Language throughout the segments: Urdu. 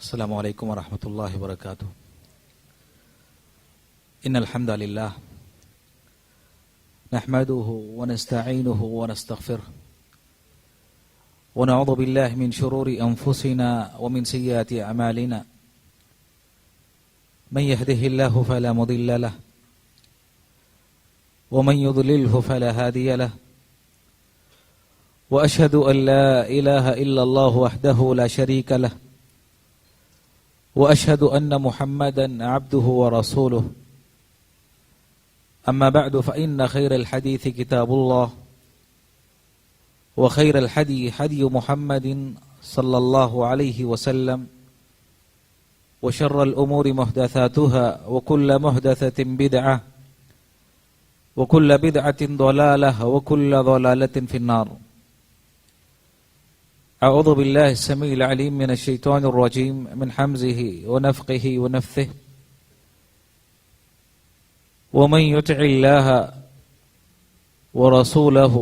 السلام علیکم ورحمۃ اللہ وبرکاتہ. ان الحمد للہ نحمده ونستعینه ونستغفره ونعوذ باللہ من شرور انفسنا ومن سیئات اعمالنا من يهده الله فلا مضل له ومن يضلله فلا هادي له واشهد ان لا اله الا الله وحده لا شريك له وأشهد أن محمدا عبده ورسوله. أما بعد فإن خير الحديث كتاب الله وخير الحدي حدي محمد صلى الله عليه وسلم وشر الأمور محدثاتها وكل محدثة بدعة وكل بدعة ضلالة وكل ضلالة في النار. اعوذ باللہ السمیع العلیم من الشیطان الرجیم من حمزه ونفخه ونفثه. ومن يطع الله ورسوله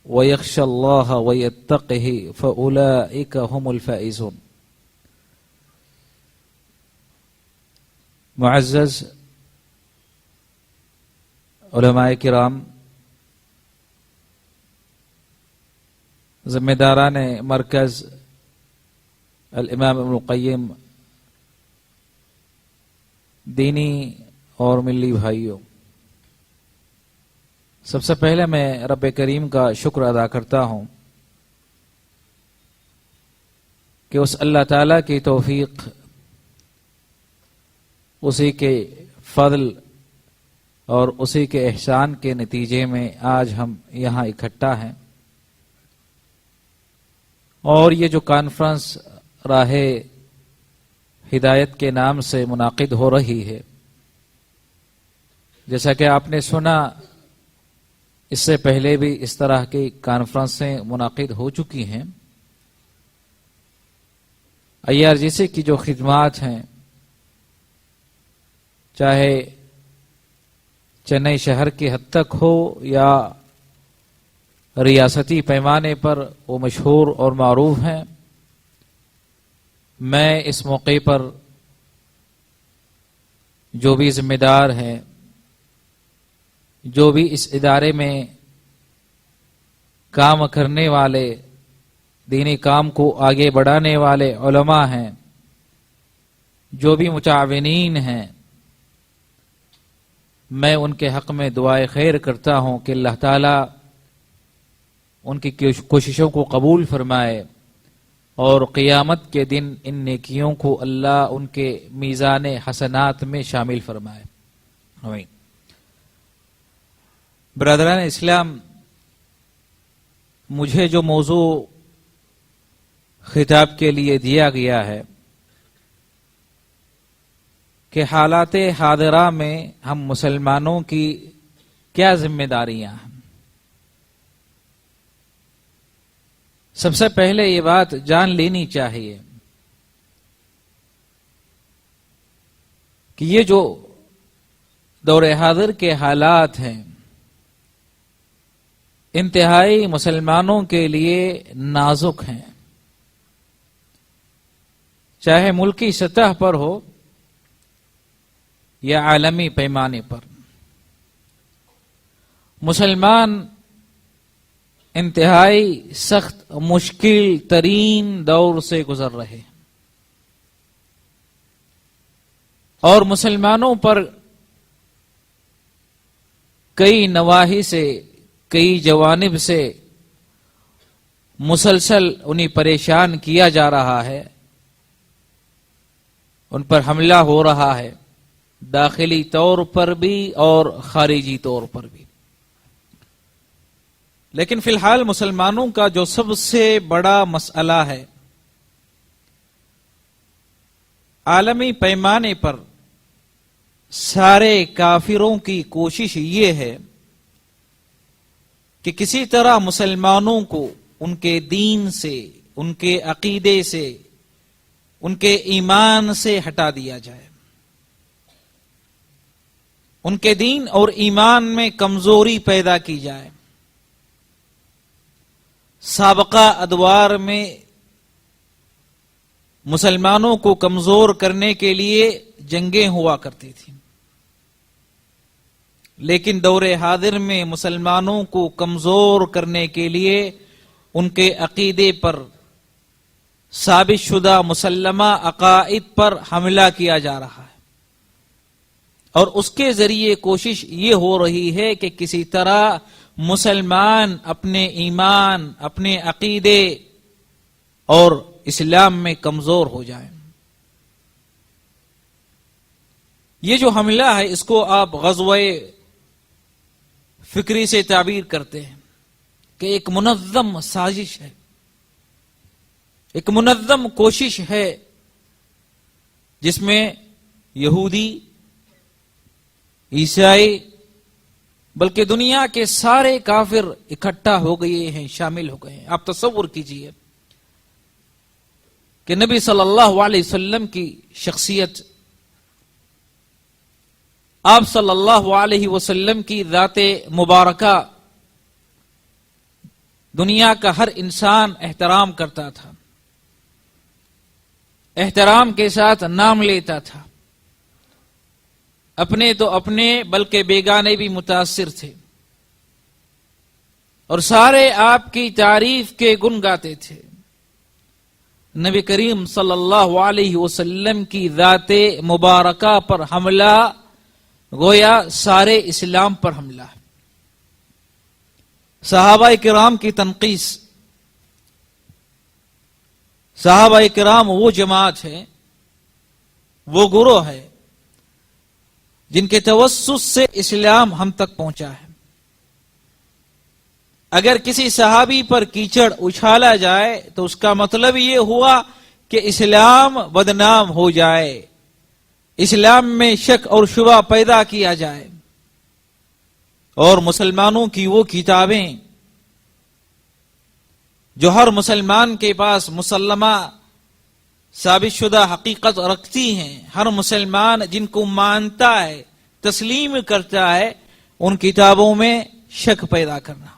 ويخشى الله ويتقه فأولئك هم الفائزون. معزز علماء کرام، ذمہ داران مرکز الامام ابن القیم، دینی اور ملی بھائیوں، سب سے پہلے میں رب کریم کا شکر ادا کرتا ہوں کہ اس اللہ تعالی کی توفیق، اسی کے فضل اور اسی کے احسان کے نتیجے میں آج ہم یہاں اکٹھا ہیں، اور یہ جو کانفرنس راہ ہدایت کے نام سے منعقد ہو رہی ہے، جیسا کہ آپ نے سنا اس سے پہلے بھی اس طرح کی کانفرنسیں منعقد ہو چکی ہیں. IRGC کی جو خدمات ہیں، چاہے چنئی شہر کی حد تک ہو یا ریاستی پیمانے پر، وہ مشہور اور معروف ہیں. میں اس موقع پر جو بھی ذمہ دار ہیں، جو بھی اس ادارے میں کام کرنے والے، دینی کام کو آگے بڑھانے والے علماء ہیں، جو بھی متعاونین ہیں، میں ان کے حق میں دعائے خیر کرتا ہوں کہ اللہ تعالی ان کی کوششوں کو قبول فرمائے اور قیامت کے دن ان نیکیوں کو اللہ ان کے میزان حسنات میں شامل فرمائے. آمین. برادران اسلام، مجھے جو موضوع خطاب کے لیے دیا گیا ہے کہ حالات حاضرہ میں ہم مسلمانوں کی کیا ذمہ داریاں ہیں، سب سے پہلے یہ بات جان لینی چاہیے کہ یہ جو دور حاضر کے حالات ہیں، انتہائی مسلمانوں کے لیے نازک ہیں، چاہے ملکی سطح پر ہو یا عالمی پیمانے پر. مسلمان انتہائی سخت مشکل ترین دور سے گزر رہے، اور مسلمانوں پر کئی نواحی سے، کئی جوانب سے مسلسل انہیں پریشان کیا جا رہا ہے، ان پر حملہ ہو رہا ہے، داخلی طور پر بھی اور خارجی طور پر بھی. لیکن فی الحال مسلمانوں کا جو سب سے بڑا مسئلہ ہے، عالمی پیمانے پر سارے کافروں کی کوشش یہ ہے کہ کسی طرح مسلمانوں کو ان کے دین سے، ان کے عقیدے سے، ان کے ایمان سے ہٹا دیا جائے، ان کے دین اور ایمان میں کمزوری پیدا کی جائے. سابقہ ادوار میں مسلمانوں کو کمزور کرنے کے لیے جنگیں ہوا کرتی تھیں، لیکن دور حاضر میں مسلمانوں کو کمزور کرنے کے لیے ان کے عقیدے پر ثابت شدہ مسلمہ عقائد پر حملہ کیا جا رہا ہے، اور اس کے ذریعے کوشش یہ ہو رہی ہے کہ کسی طرح مسلمان اپنے ایمان، اپنے عقیدے اور اسلام میں کمزور ہو جائیں۔ یہ جو حملہ ہے اس کو آپ غزوہ فکری سے تعبیر کرتے ہیں کہ ایک منظم سازش ہے، ایک منظم کوشش ہے جس میں یہودی، عیسائی، بلکہ دنیا کے سارے کافر اکٹھا ہو گئے ہیں، شامل ہو گئے ہیں۔ آپ تصور کیجئے کہ نبی صلی اللہ علیہ وسلم کی شخصیت، آپ صلی اللہ علیہ وسلم کی ذات مبارکہ دنیا کا ہر انسان احترام کرتا تھا، احترام کے ساتھ نام لیتا تھا، اپنے تو اپنے بلکہ بیگانے بھی متاثر تھے، اور سارے آپ کی تعریف کے گن گاتے تھے۔ نبی کریم صلی اللہ علیہ وسلم کی ذات مبارکہ پر حملہ گویا سارے اسلام پر حملہ ہے۔ صحابہ کرام کی تنقیص، صحابہ کرام وہ جماعت ہے، وہ گروہ ہے جن کے توسط سے اسلام ہم تک پہنچا ہے۔ اگر کسی صحابی پر کیچڑ اچھالا جائے تو اس کا مطلب یہ ہوا کہ اسلام بدنام ہو جائے، اسلام میں شک اور شبہ پیدا کیا جائے، اور مسلمانوں کی وہ کتابیں جو ہر مسلمان کے پاس مسلمہ ثابت شدہ حقیقت رکھتی ہیں، ہر مسلمان جن کو مانتا ہے، تسلیم کرتا ہے، ان کتابوں میں شک پیدا کرنا،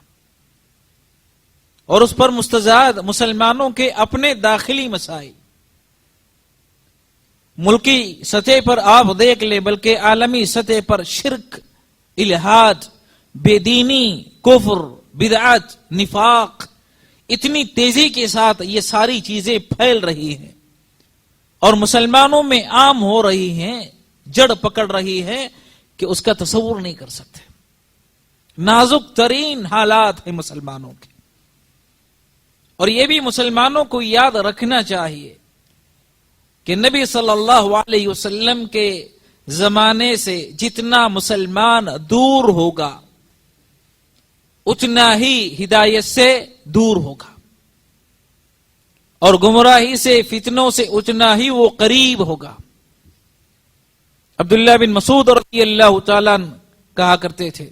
اور اس پر مستزاد مسلمانوں کے اپنے داخلی مسائل، ملکی سطح پر آپ دیکھ لیں بلکہ عالمی سطح پر شرک، الہاد، بے دینی، کفر، بدعت، نفاق اتنی تیزی کے ساتھ یہ ساری چیزیں پھیل رہی ہیں اور مسلمانوں میں عام ہو رہی ہیں، جڑ پکڑ رہی ہے کہ اس کا تصور نہیں کر سکتے۔ نازک ترین حالات ہیں مسلمانوں کے، اور یہ بھی مسلمانوں کو یاد رکھنا چاہیے کہ نبی صلی اللہ علیہ وسلم کے زمانے سے جتنا مسلمان دور ہوگا اتنا ہی ہدایت سے دور ہوگا، اور گمراہی سے، فتنوں سے اتنا ہی وہ قریب ہوگا۔ عبداللہ بن مسعود رضی اللہ تعالیٰ کہا کرتے تھے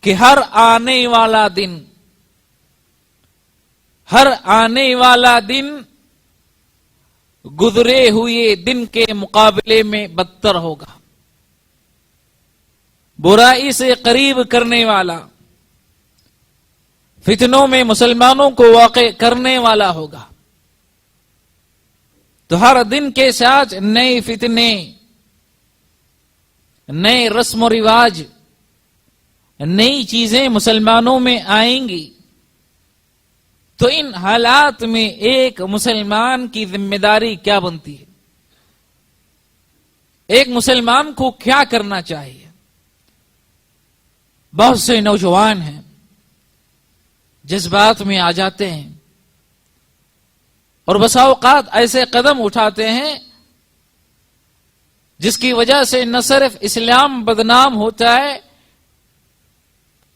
کہ ہر آنے والا دن گزرے ہوئے دن کے مقابلے میں بدتر ہوگا، برائی سے قریب کرنے والا، فتنوں میں مسلمانوں کو واقع کرنے والا ہوگا۔ تو ہر دن کے ساتھ نئے فتنے، نئے رسم و رواج، نئی چیزیں مسلمانوں میں آئیں گی۔ تو ان حالات میں ایک مسلمان کی ذمہ داری کیا بنتی ہے؟ ایک مسلمان کو کیا کرنا چاہیے؟ بہت سے نوجوان ہیں، جذبات میں آ جاتے ہیں اور بسا اوقات ایسے قدم اٹھاتے ہیں جس کی وجہ سے نہ صرف اسلام بدنام ہوتا ہے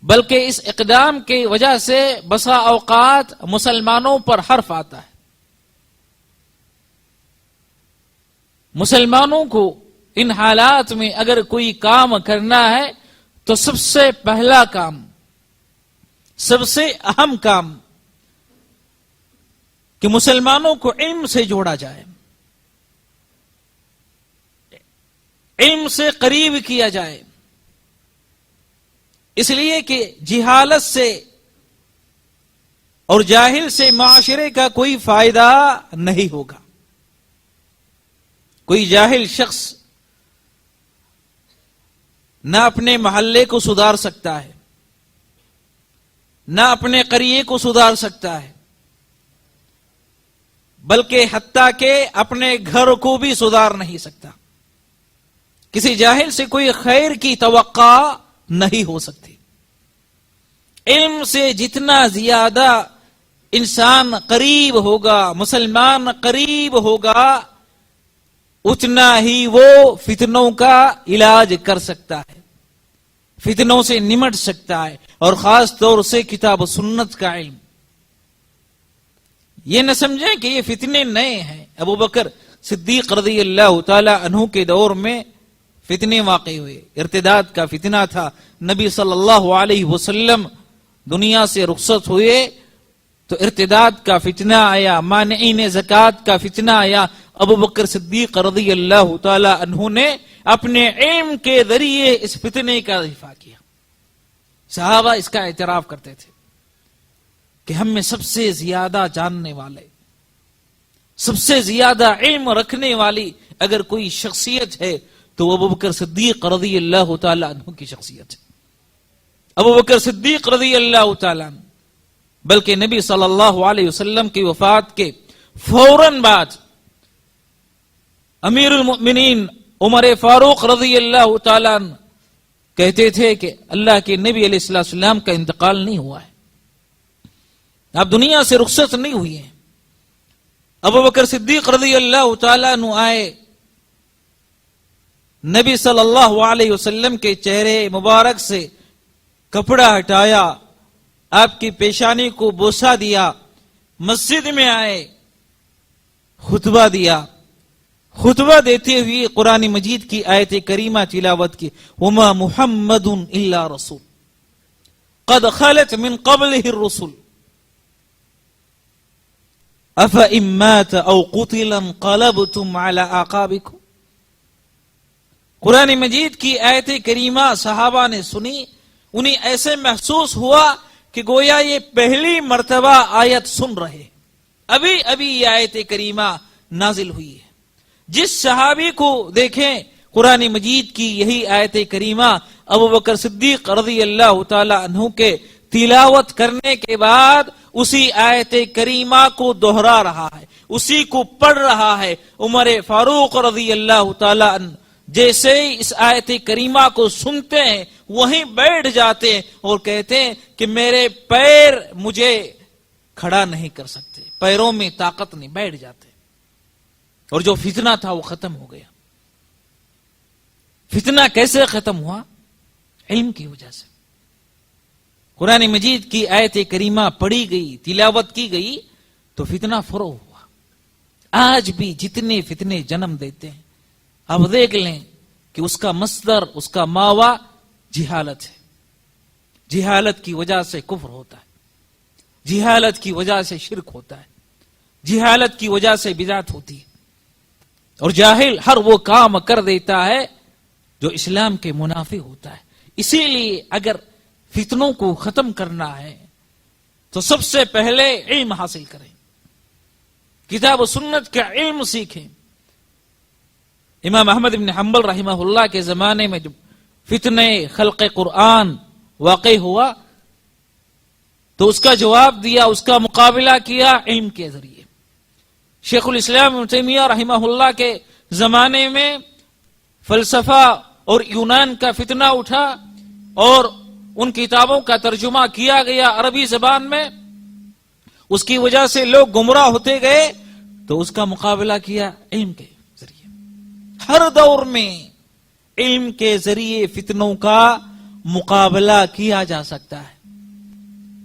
بلکہ اس اقدام کی وجہ سے بسا اوقات مسلمانوں پر حرف آتا ہے۔ مسلمانوں کو ان حالات میں اگر کوئی کام کرنا ہے تو سب سے پہلا کام، سب سے اہم کام کہ مسلمانوں کو علم سے جوڑا جائے، علم سے قریب کیا جائے، اس لیے کہ جہالت سے اور جاہل سے معاشرے کا کوئی فائدہ نہیں ہوگا. کوئی جاہل شخص نہ اپنے محلے کو سدھار سکتا ہے، نہ اپنے قریے کو سدھار سکتا ہے، بلکہ حتیٰ کہ اپنے گھر کو بھی سدھار نہیں سکتا. کسی جاہل سے کوئی خیر کی توقع نہیں ہو سکتی. علم سے جتنا زیادہ انسان قریب ہوگا، مسلمان قریب ہوگا، اتنا ہی وہ فتنوں کا علاج کر سکتا ہے، فتنوں سے نمٹ سکتا ہے، اور خاص طور سے کتاب و سنت کا علم. یہ نہ سمجھیں کہ یہ فتنے نئے ہیں. ابو بکر صدیق رضی اللہ تعالی عنہ کے دور میں فتنے واقع ہوئے. ارتداد کا فتنہ تھا. نبی صلی اللہ علیہ وسلم دنیا سے رخصت ہوئے تو ارتداد کا فتنہ آیا، مانعین زکوٰۃ کا فتنہ آیا. ابو بکر صدیق رضی اللہ تعالی عنہ نے اپنے علم کے ذریعے اس فتنے کا دفاع کیا. صحابہ اس کا اعتراف کرتے تھے کہ ہم میں سب سے زیادہ جاننے والے، سب سے زیادہ علم رکھنے والی اگر کوئی شخصیت ہے تو ابو بکر صدیق رضی اللہ تعالی عنہ کی شخصیت ہے. ابو بکر صدیق رضی اللہ تعالی عنہ، بلکہ نبی صلی اللہ علیہ وسلم کی وفات کے فوراً بعد امیر المؤمنین عمر فاروق رضی اللہ تعالیٰ عنہ کہتے تھے کہ اللہ کے نبی علیہ السلام کا انتقال نہیں ہوا ہے، آپ دنیا سے رخصت نہیں ہوئی ہیں. ابو بکر صدیق رضی اللہ تعالیٰ عنہ آئے، نبی صلی اللہ علیہ وسلم کے چہرے مبارک سے کپڑا ہٹایا، آپ کی پیشانی کو بوسہ دیا، مسجد میں آئے، خطبہ دیا. خطبہ دیتے ہوئے قرآن مجید کی آیت کریمہ تلاوت کی، وما محمد الا رسول قد خلت من قبله الرسل افإن مات او قتل انقلبتم على اعقابكم. قرآن مجید کی آیت کریمہ صحابہ نے سنی، انہیں ایسے محسوس ہوا کہ گویا یہ پہلی مرتبہ آیت سن رہے، ابھی ابھی یہ آیت کریمہ نازل ہوئی ہے. جس صحابی کو دیکھیں قرآن مجید کی یہی آیت کریمہ ابو بکر صدیق رضی اللہ تعالی عنہ کے تلاوت کرنے کے بعد اسی آیت کریمہ کو دہرا رہا ہے، اسی کو پڑھ رہا ہے. عمر فاروق رضی اللہ تعالی عنہ جیسے ہی اس آیت کریمہ کو سنتے ہیں وہیں بیٹھ جاتے ہیں اور کہتے ہیں کہ میرے پیر مجھے کھڑا نہیں کر سکتے، پیروں میں طاقت نہیں، بیٹھ جاتے. اور جو فتنہ تھا وہ ختم ہو گیا. فتنہ کیسے ختم ہوا؟ علم کی وجہ سے. قرآن مجید کی آیت کریمہ پڑھی گئی، تلاوت کی گئی تو فتنہ فروغ ہوا. آج بھی جتنے فتنے جنم دیتے ہیں آپ دیکھ لیں کہ اس کا مصدر، اس کا ماوا جہالت ہے. جہالت کی وجہ سے کفر ہوتا ہے، جہالت کی وجہ سے شرک ہوتا ہے، جہالت کی وجہ سے بدعت ہوتی ہے. اور جاہل ہر وہ کام کر دیتا ہے جو اسلام کے منافی ہوتا ہے. اسی لیے اگر فتنوں کو ختم کرنا ہے تو سب سے پہلے علم حاصل کریں، کتاب و سنت کا علم سیکھیں. امام احمد بن حنبل رحمہ اللہ کے زمانے میں جب فتنہ خلق قرآن واقع ہوا تو اس کا جواب دیا، اس کا مقابلہ کیا علم کے ذریعے. شیخ الاسلام ابن تیمیہ رحمہ اللہ کے زمانے میں فلسفہ اور یونان کا فتنہ اٹھا اور ان کتابوں کا ترجمہ کیا گیا عربی زبان میں، اس کی وجہ سے لوگ گمراہ ہوتے گئے تو اس کا مقابلہ کیا علم کے ذریعے. ہر دور میں علم کے ذریعے فتنوں کا مقابلہ کیا جا سکتا ہے،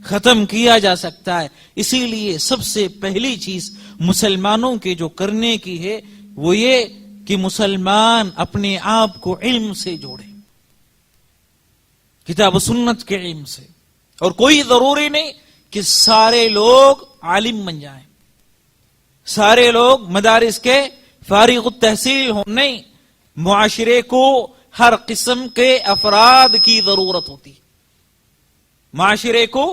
ختم کیا جا سکتا ہے. اسی لیے سب سے پہلی چیز مسلمانوں کے جو کرنے کی ہے وہ یہ کہ مسلمان اپنے آپ کو علم سے جوڑے، کتاب و سنت کے علم سے. اور کوئی ضروری نہیں کہ سارے لوگ عالم بن جائیں، سارے لوگ مدارس کے فارغ التحصیل ہوں، نہیں. معاشرے کو ہر قسم کے افراد کی ضرورت ہوتی، معاشرے کو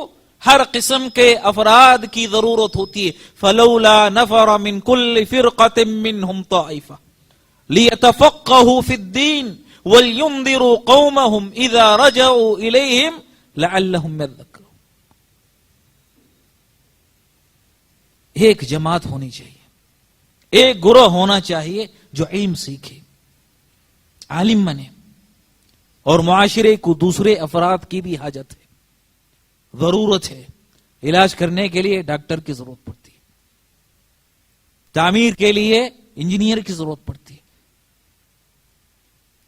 ہر قسم کے افراد کی ضرورت ہوتی ہے. فلولا نفر من كل فرقة منهم طائفة ليتفقهوا في الدين ولينذروا قومهم اذا رجعوا اليهم لعلهم يذكرون. ایک جماعت ہونی چاہیے, ایک گروہ ہونا چاہیے جو علم سیکھے, عالم بنے, اور معاشرے کو دوسرے افراد کی بھی حاجت ہے, ضرورت ہے. علاج کرنے کے لیے ڈاکٹر کی ضرورت پڑتی ہے, تعمیر کے لیے انجینئر کی ضرورت پڑتی ہے,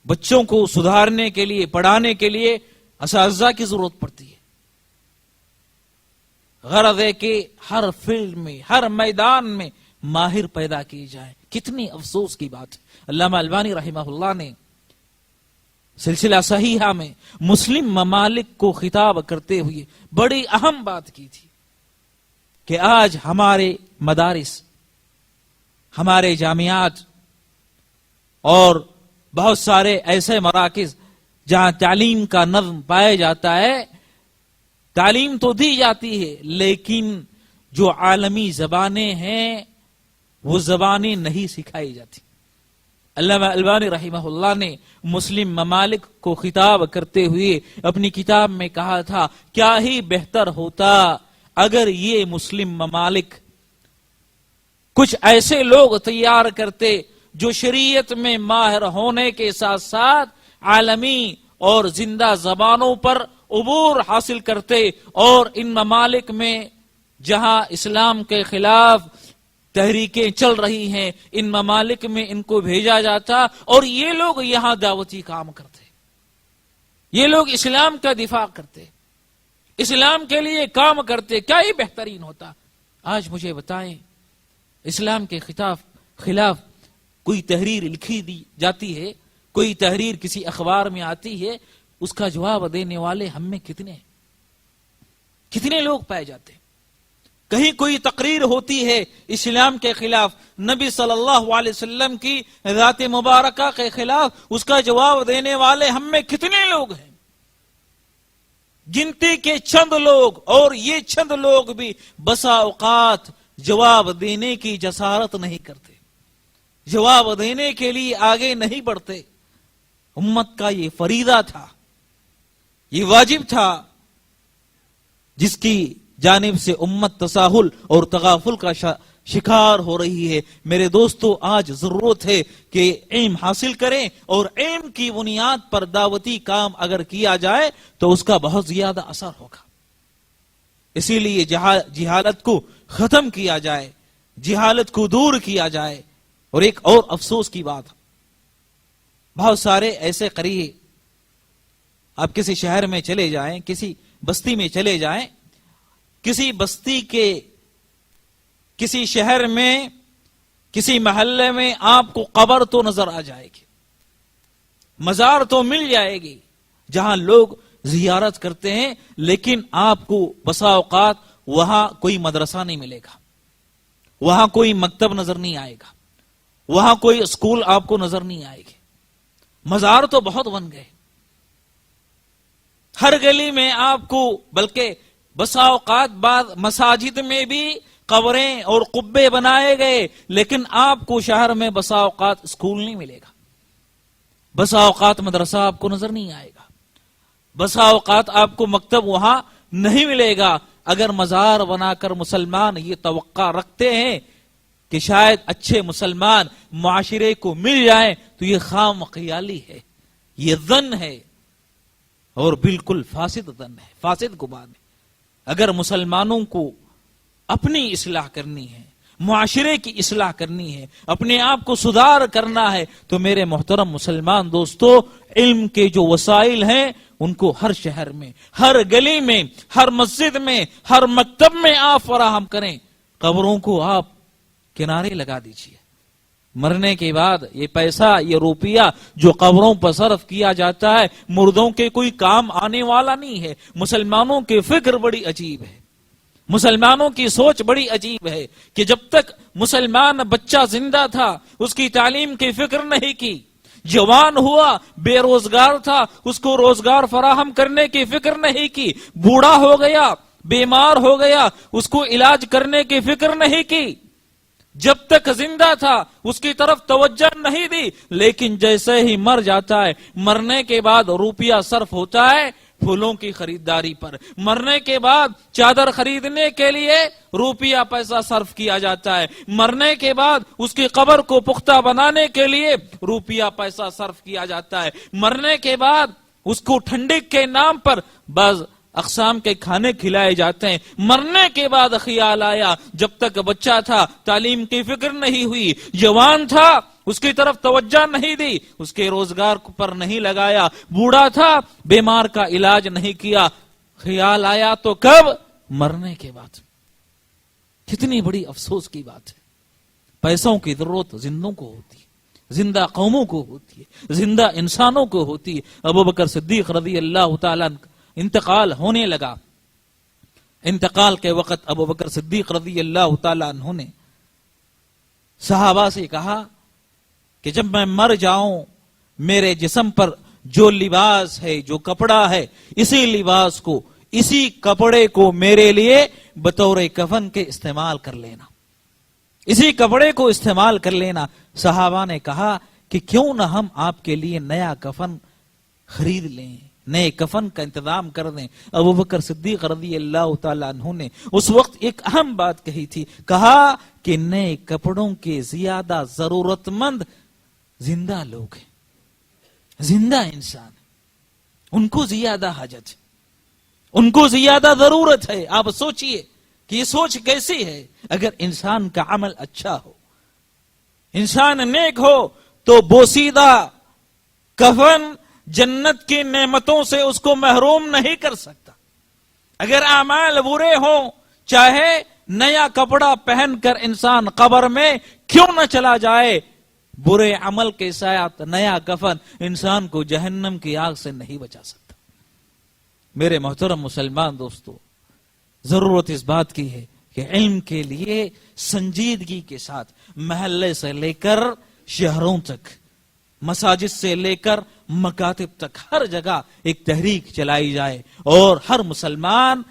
بچوں کو سدھارنے کے لیے, پڑھانے کے لیے اساتذہ کی ضرورت پڑتی ہے. غرض ہے کہ ہر فیلڈ میں, ہر میدان میں ماہر پیدا کیے جائیں. کتنی افسوس کی بات ہے. علامہ البانی رحمہ اللہ نے سلسلہ صحیحہ میں مسلم ممالک کو خطاب کرتے ہوئے بڑی اہم بات کی تھی کہ آج ہمارے مدارس, ہمارے جامعات اور بہت سارے ایسے مراکز جہاں تعلیم کا نظم پایا جاتا ہے, تعلیم تو دی جاتی ہے لیکن جو عالمی زبانیں ہیں وہ زبانیں نہیں سکھائی جاتی. علامہ البانی رحمہ اللہ نے مسلم ممالک کو خطاب کرتے ہوئے اپنی کتاب میں کہا تھا, کیا ہی بہتر ہوتا اگر یہ مسلم ممالک کچھ ایسے لوگ تیار کرتے جو شریعت میں ماہر ہونے کے ساتھ ساتھ عالمی اور زندہ زبانوں پر عبور حاصل کرتے, اور ان ممالک میں جہاں اسلام کے خلاف تحریکیں چل رہی ہیں ان ممالک میں ان کو بھیجا جاتا اور یہ لوگ یہاں دعوتی کام کرتے, یہ لوگ اسلام کا دفاع کرتے, اسلام کے لیے کام کرتے. کیا ہی بہترین ہوتا. آج مجھے بتائیں, اسلام کے خلاف کوئی تحریر لکھی دی جاتی ہے, کوئی تحریر کسی اخبار میں آتی ہے, اس کا جواب دینے والے ہم میں کتنے لوگ پائے جاتے ہیں. کہیں کوئی تقریر ہوتی ہے اسلام کے خلاف, نبی صلی اللہ علیہ وسلم کی ذات مبارکہ کے خلاف, اس کا جواب دینے والے ہم میں کتنے لوگ ہیں. گنتی کے چند لوگ, اور یہ چند لوگ بھی بسا اوقات جواب دینے کی جسارت نہیں کرتے, جواب دینے کے لیے آگے نہیں بڑھتے. امت کا یہ فریضہ تھا, یہ واجب تھا, جس کی جانب سے امت تساہل اور تغافل کا شکار ہو رہی ہے. میرے دوستو, آج ضرورت ہے کہ علم حاصل کریں, اور علم کی بنیاد پر دعوتی کام اگر کیا جائے تو اس کا بہت زیادہ اثر ہوگا. اسی لیے جہالت کو ختم کیا جائے, جہالت کو دور کیا جائے. اور ایک اور افسوس کی بات, بہت سارے ایسے قریے, آپ کسی شہر میں چلے جائیں, کسی بستی میں چلے جائیں, کسی بستی کے کسی شہر میں کسی محلے میں آپ کو قبر تو نظر آ جائے گی, مزار تو مل جائے گی جہاں لوگ زیارت کرتے ہیں, لیکن آپ کو بسا اوقات وہاں کوئی مدرسہ نہیں ملے گا, وہاں کوئی مکتب نظر نہیں آئے گا, وہاں کوئی اسکول آپ کو نظر نہیں آئے گی. مزار تو بہت بن گئے, ہر گلی میں آپ کو, بلکہ بسا اوقات بعض مساجد میں بھی قبریں اور قبے بنائے گئے, لیکن آپ کو شہر میں بسا اوقات اسکول نہیں ملے گا, بسا اوقات مدرسہ آپ کو نظر نہیں آئے گا, بسا اوقات آپ کو مکتب وہاں نہیں ملے گا. اگر مزار بنا کر مسلمان یہ توقع رکھتے ہیں کہ شاید اچھے مسلمان معاشرے کو مل جائیں تو یہ خام خیالی ہے, یہ ظن ہے, اور بالکل فاسد ظن ہے, فاسد گمان ہے. اگر مسلمانوں کو اپنی اصلاح کرنی ہے, معاشرے کی اصلاح کرنی ہے, اپنے آپ کو سدھار کرنا ہے, تو میرے محترم مسلمان دوستو, علم کے جو وسائل ہیں ان کو ہر شہر میں, ہر گلی میں, ہر مسجد میں, ہر مکتب میں آپ فراہم کریں. قبروں کو آپ کنارے لگا دیجیے. مرنے کے بعد یہ پیسہ, یہ روپیہ جو قبروں پر صرف کیا جاتا ہے, مردوں کے کوئی کام آنے والا نہیں ہے. مسلمانوں کی فکر بڑی عجیب ہے, مسلمانوں کی سوچ بڑی عجیب ہے کہ جب تک مسلمان بچہ زندہ تھا اس کی تعلیم کی فکر نہیں کی, جوان ہوا بے روزگار تھا اس کو روزگار فراہم کرنے کی فکر نہیں کی, بوڑھا ہو گیا بیمار ہو گیا اس کو علاج کرنے کی فکر نہیں کی، جب تک زندہ تھا اس کی طرف توجہ نہیں دی، لیکن جیسے ہی مر جاتا ہے، مرنے کے بعد روپیہ صرف ہوتا ہے پھولوں کی خریداری پر، مرنے کے بعد چادر خریدنے کے لیے روپیہ پیسہ صرف کیا جاتا ہے، مرنے کے بعد اس کی قبر کو پختہ بنانے کے لیے روپیہ پیسہ صرف کیا جاتا ہے، مرنے کے بعد اس کو ٹھنڈک کے نام پر بعض اقسام کے کھانے کھلائے جاتے ہیں، مرنے کے بعد خیال آیا جب تک بچہ تھا تعلیم کی فکر نہیں ہوئی، جوان تھا اس کی طرف توجہ نہیں دی، اس کے روزگار پر نہیں لگایا، بوڑھا تھا بیمار کا علاج نہیں کیا، خیال آیا تو کب؟ مرنے کے بعد۔ کتنی بڑی افسوس کی بات ہے، پیسوں کی ضرورت زندوں کو ہوتی ہے، زندہ قوموں کو ہوتی ہے، زندہ انسانوں کو ہوتی ہے۔ ابو بکر صدیق رضی اللہ تعالیٰ انتقال ہونے لگا، انتقال کے وقت ابو بکر صدیق رضی اللہ تعالیٰ عنہ نے صحابہ سے کہا کہ جب میں مر جاؤں میرے جسم پر جو لباس ہے، جو کپڑا ہے، اسی لباس کو، اسی کپڑے کو میرے لیے بطور کفن کے استعمال کر لینا، اسی کپڑے کو استعمال کر لینا۔ صحابہ نے کہا کہ کیوں نہ ہم آپ کے لیے نیا کفن خرید لیں، نئے کفن کا انتظام کر دیں۔ ابو بکر صدیق رضی اللہ تعالیٰ عنہ نے اس وقت ایک اہم بات کہی تھی، کہا کہ نئے کپڑوں کے زیادہ ضرورت مند زندہ لوگ ہیں، زندہ انسان ہیں، ان کو زیادہ حاجت ہے، ان کو زیادہ ضرورت ہے۔ آپ سوچئے کہ یہ سوچ کیسی ہے؟ اگر انسان کا عمل اچھا ہو، انسان نیک ہو، تو بوسیدہ کفن جنت کی نعمتوں سے اس کو محروم نہیں کر سکتا۔ اگر اعمال برے ہوں، چاہے نیا کپڑا پہن کر انسان قبر میں کیوں نہ چلا جائے، برے عمل کے ساتھ نیا کفن انسان کو جہنم کی آگ سے نہیں بچا سکتا۔ میرے محترم مسلمان دوستو، ضرورت اس بات کی ہے کہ علم کے لیے سنجیدگی کے ساتھ محلے سے لے کر شہروں تک، مساجد سے لے کر مکاتب تک، ہر جگہ ایک تحریک چلائی جائے، اور ہر مسلمان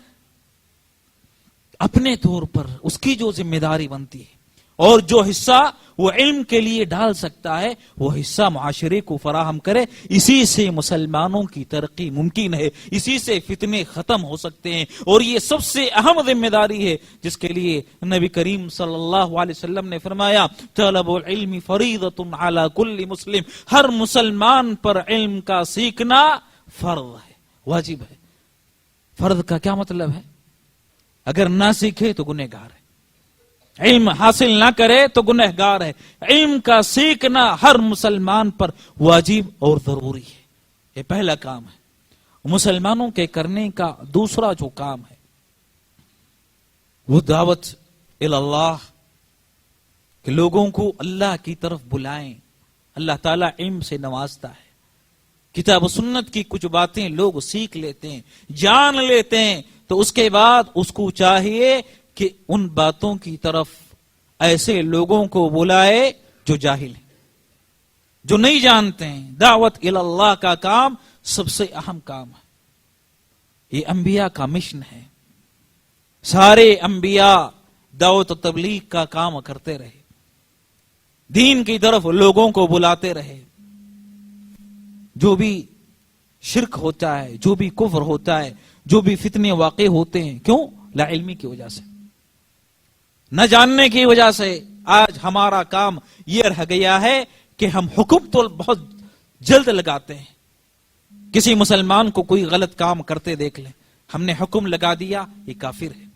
اپنے طور پر اس کی جو ذمہ داری بنتی ہے اور جو حصہ وہ علم کے لیے ڈال سکتا ہے وہ حصہ معاشرے کو فراہم کرے۔ اسی سے مسلمانوں کی ترقی ممکن ہے، اسی سے فتنے ختم ہو سکتے ہیں، اور یہ سب سے اہم ذمہ داری ہے جس کے لیے نبی کریم صلی اللہ علیہ وسلم نے فرمایا طلب العلم فریضۃ علی کل مسلم، ہر مسلمان پر علم کا سیکھنا فرض ہے، واجب ہے۔ فرض کا کیا مطلب ہے؟ اگر نہ سیکھے تو گنہگار ہے، علم حاصل نہ کرے تو گنہگار ہے۔ علم کا سیکھنا ہر مسلمان پر واجب اور ضروری ہے، یہ پہلا کام ہے۔ مسلمانوں کے کرنے کا دوسرا جو کام ہے وہ دعوت اللہ، کہ لوگوں کو اللہ کی طرف بلائیں۔ اللہ تعالیٰ علم سے نوازتا ہے، کتاب و سنت کی کچھ باتیں لوگ سیکھ لیتے ہیں، جان لیتے ہیں، تو اس کے بعد اس کو چاہیے کہ ان باتوں کی طرف ایسے لوگوں کو بلائے جو جاہل ہیں، جو نہیں جانتے ہیں۔ دعوت اللہ کا کام سب سے اہم کام ہے، یہ انبیاء کا مشن ہے۔ سارے انبیاء دعوت و تبلیغ کا کام کرتے رہے، دین کی طرف لوگوں کو بلاتے رہے۔ جو بھی شرک ہوتا ہے، جو بھی کفر ہوتا ہے، جو بھی فتنے واقع ہوتے ہیں، کیوں؟ لا علمی کی وجہ سے، نہ جاننے کی وجہ سے۔ آج ہمارا کام یہ رہ گیا ہے کہ ہم حکم تو بہت جلد لگاتے ہیں، کسی مسلمان کو کوئی غلط کام کرتے دیکھ لیں، ہم نے حکم لگا دیا یہ کافر ہے،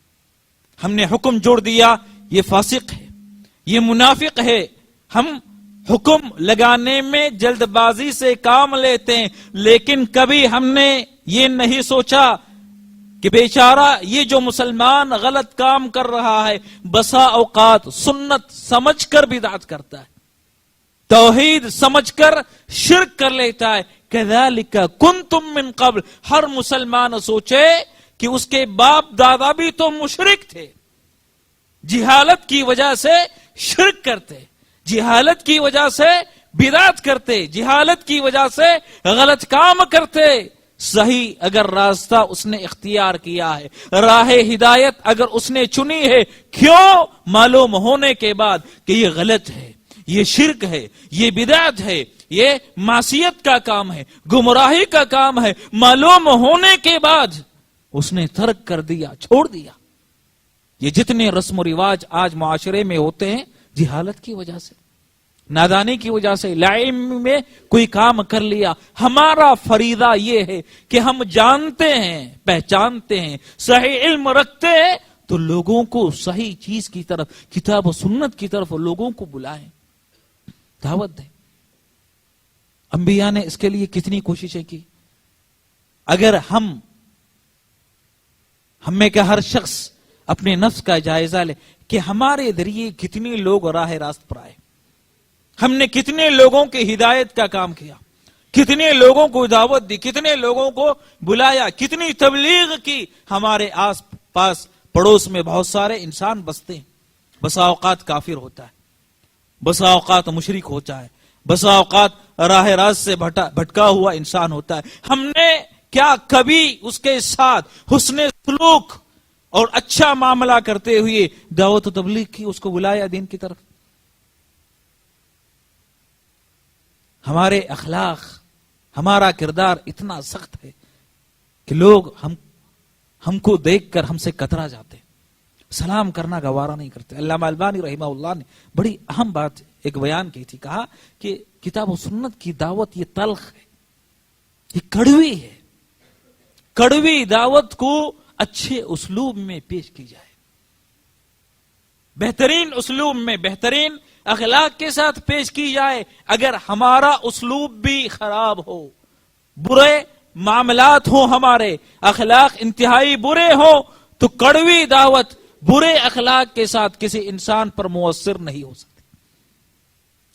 ہم نے حکم جوڑ دیا یہ فاسق ہے، یہ منافق ہے۔ ہم حکم لگانے میں جلد بازی سے کام لیتے ہیں، لیکن کبھی ہم نے یہ نہیں سوچا کہ بیچارہ یہ جو مسلمان غلط کام کر رہا ہے بسا اوقات سنت سمجھ کر بدعت کرتا ہے، توحید سمجھ کر شرک کر لیتا ہے۔ کذالک کنتم من قبل، ہر مسلمان سوچے کہ اس کے باپ دادا بھی تو مشرک تھے، جہالت کی وجہ سے شرک کرتے، جہالت کی وجہ سے بدعت کرتے، جہالت کی وجہ سے غلط کام کرتے۔ صحیح اگر راستہ اس نے اختیار کیا ہے، راہ ہدایت اگر اس نے چنی ہے، کیوں معلوم ہونے کے بعد کہ یہ غلط ہے، یہ شرک ہے، یہ بدعت ہے، یہ معصیت کا کام ہے، گمراہی کا کام ہے، معلوم ہونے کے بعد اس نے ترک کر دیا، چھوڑ دیا۔ یہ جتنے رسم و رواج آج معاشرے میں ہوتے ہیں جہالت کی وجہ سے، نادانی کی وجہ سے، علم میں کوئی کام کر لیا۔ ہمارا فریضہ یہ ہے کہ ہم جانتے ہیں، پہچانتے ہیں، صحیح علم رکھتے ہیں تو لوگوں کو صحیح چیز کی طرف، کتاب و سنت کی طرف لوگوں کو بلائیں، دعوت دیں۔ انبیاء نے اس کے لیے کتنی کوششیں کی۔ اگر ہم میں کا ہر شخص اپنے نفس کا جائزہ لے کہ ہمارے ذریعے کتنے لوگ راہ راست پر آئے، ہم نے کتنے لوگوں کی ہدایت کا کام کیا، کتنے لوگوں کو دعوت دی، کتنے لوگوں کو بلایا، کتنی تبلیغ کی۔ ہمارے آس پاس پڑوس میں بہت سارے انسان بستے ہیں، بسا اوقات کافر ہوتا ہے، بسا اوقات مشرک ہوتا ہے، بسا اوقات راہ راست سے بھٹکا ہوا انسان ہوتا ہے۔ ہم نے کیا کبھی اس کے ساتھ حسن سلوک اور اچھا معاملہ کرتے ہوئے دعوت و تبلیغ کی، اس کو بلایا دین کی طرف؟ ہمارے اخلاق، ہمارا کردار اتنا سخت ہے کہ لوگ ہم کو دیکھ کر ہم سے کترا جاتے، سلام کرنا گوارا نہیں کرتے۔ علامہ البانی رحمہ اللہ نے بڑی اہم بات ایک بیان کی تھی، کہا کہ کتاب و سنت کی دعوت یہ تلخ ہے، یہ کڑوی ہے، کڑوی دعوت کو اچھے اسلوب میں پیش کی جائے، بہترین اسلوب میں، بہترین اخلاق کے ساتھ پیش کی جائے۔ اگر ہمارا اسلوب بھی خراب ہو، برے معاملات ہوں، ہمارے اخلاق انتہائی برے ہوں، تو کڑوی دعوت برے اخلاق کے ساتھ کسی انسان پر مؤثر نہیں ہو سکتی،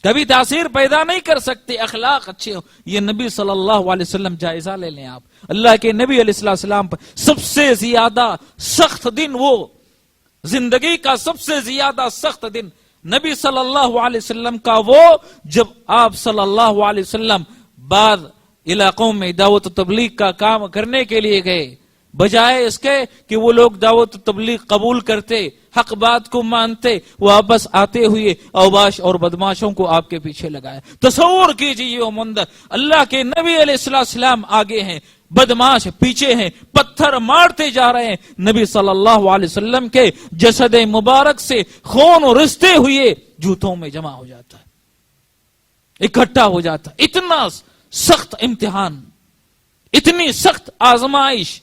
کبھی تاثیر پیدا نہیں کر سکتے۔ اخلاق اچھے ہو۔ یہ نبی صلی اللہ علیہ وسلم جائزہ لے لیں آپ، اللہ کے نبی علیہ السلام پر سب سے زیادہ سخت دن، وہ زندگی کا سب سے زیادہ سخت دن نبی صلی اللہ علیہ وسلم کا وہ جب آپ صلی اللہ علیہ وسلم بعض علاقوں میں دعوت و تبلیغ کا کام کرنے کے لیے گئے، بجائے اس کے کہ وہ لوگ دعوت و تبلیغ قبول کرتے، حق بات کو مانتے، واپس آتے ہوئے اوباش اور بدماشوں کو آپ کے پیچھے لگایا۔ تصور کیجئے یہ منظر، اللہ کے نبی علیہ السلام آگے ہیں، بدماش پیچھے ہیں، پتھر مارتے جا رہے ہیں، نبی صلی اللہ علیہ وسلم کے جسد مبارک سے خون رستے ہوئے جوتوں میں جمع ہو جاتا ہے، اکٹھا ہو جاتا ہے۔ اتنا سخت امتحان، اتنی سخت آزمائش،